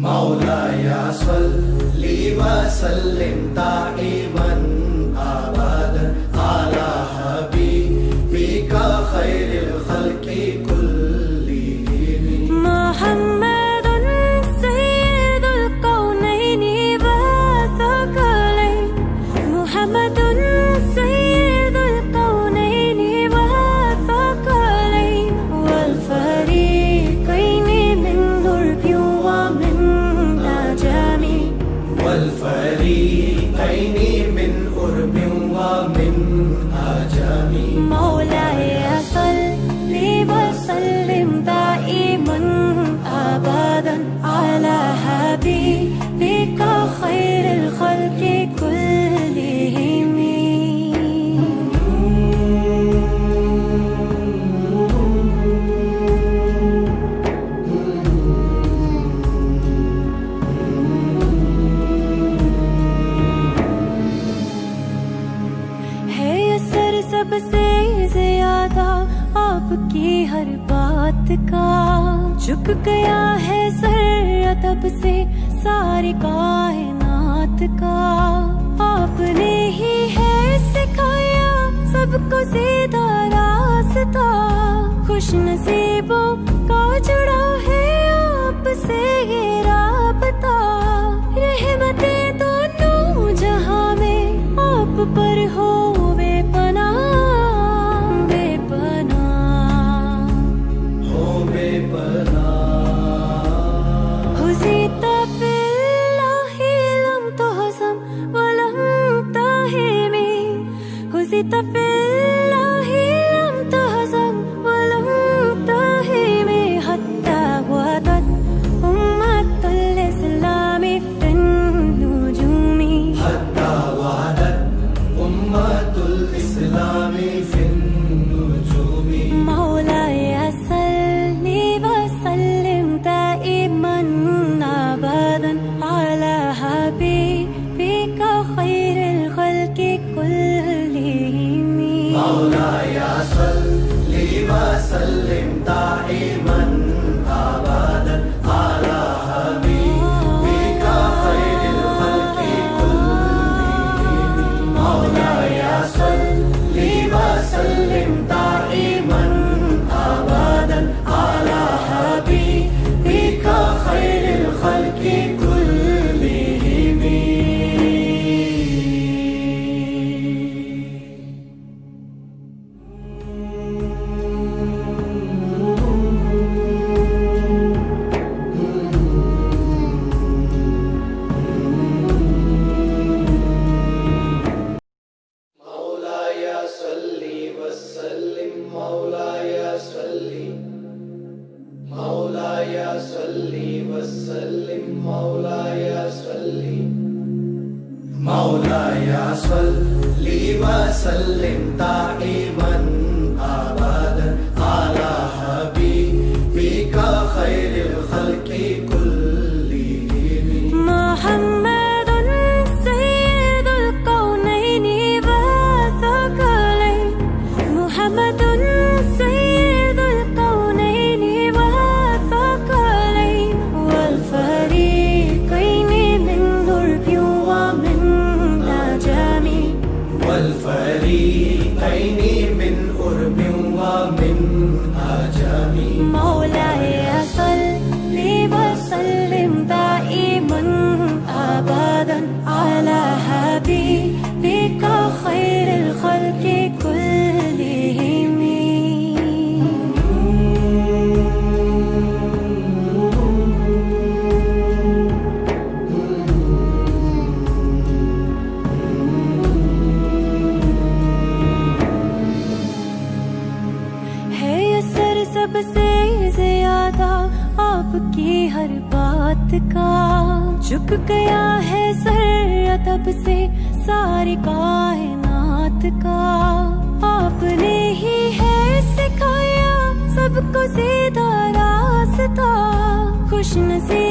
मौलाया सल्ली व सल्लिम दाइमन अबदन अला हबीबिका खैरिल खल्क़ि कुल्लिहिम। मुहम्मदुन सय्यिदुल कौनैनि व सकलैन, मुहम्मदुन सय्यिदुल कौनैनि व सकलैन, वल फरीक़ैनि मिन उर्बिन व मिन अजमी, वल फरीक़ैनि मिन उर्बिन व मिन अजमी। मौलाया सल्ली व सल्लिम दाइमन अबदन अला हबीबिका खैरिल खल्क़ि कुल्लिहिम। है असर सबसे ज्यादा आपकी हर बात का, झुक गया है सर अदब से सारी कायनात का। आपने ही है सिखाया सबको सीधा रास्ता, खुश नसीबों का जुड़ा है आपसे ये राबता। रहमतें दोनों जहां में आप पर हो बेपनाह, बेपनाह हो बेपनाह। हुज़ीता फ़िल्लाहि लम तुहज़म व लम ताहिमी, हुज़ीता फ़िल्लाहि लम तुहज़म व लम ताहिमी, हत्ता वदत उम्मतुल इस्लामी फ़िन नुजूमी, हत्ता वदत उम्मतुल इस्लामी फ़िन नुजूमी। मौलाया सल्ली व सल्लिम दाइमन अबदन अला हबीबिका खैरिल खल्क़ि कुल्लिहिम। मौलाया सल्ली व सल्लिम दाइमन अबदन अला हबीबिका खैरिल खल्क़ि कुल्लिहिम। मौलाया सल्ली व सल्लिम दाइमन अबदन अला हबीबिका खैरिल खल्क़ि कुल्लिहिम। मौलाया सल्ली व सल्लिम, मौलाया सल्ली, मौलाया सल्ली व सल्लिम, मौलाया सल्ली, मौलाया सल्ली व सल्लिम दाइमन अबदन अला हबीबिका खैरिल खल्क़ि कुल्लिहिम। मुहम्मदुन सय्यिदुल कौनैनि व सकलैन, मुहम्मदुन सय्यिदुल कौनैनि व सकलैन, वल फरीक़ैनि मिन उर्बिन व मिन अजमी, वल फरीक़ैनि मिन उर्बिन व मिन अजमी। मौलाया सल्ली व सल्लिम दाइमन अबदन अला हबीबिका खैरिल खल्क़ि कुल्लिहिम। है असर सबसे ज्यादा आपकी हर बात का, झुक गया है सर अदब से सारी कायनात का। आपने ही है सिखाया सबको सीधा रास्ता, खुश नसीब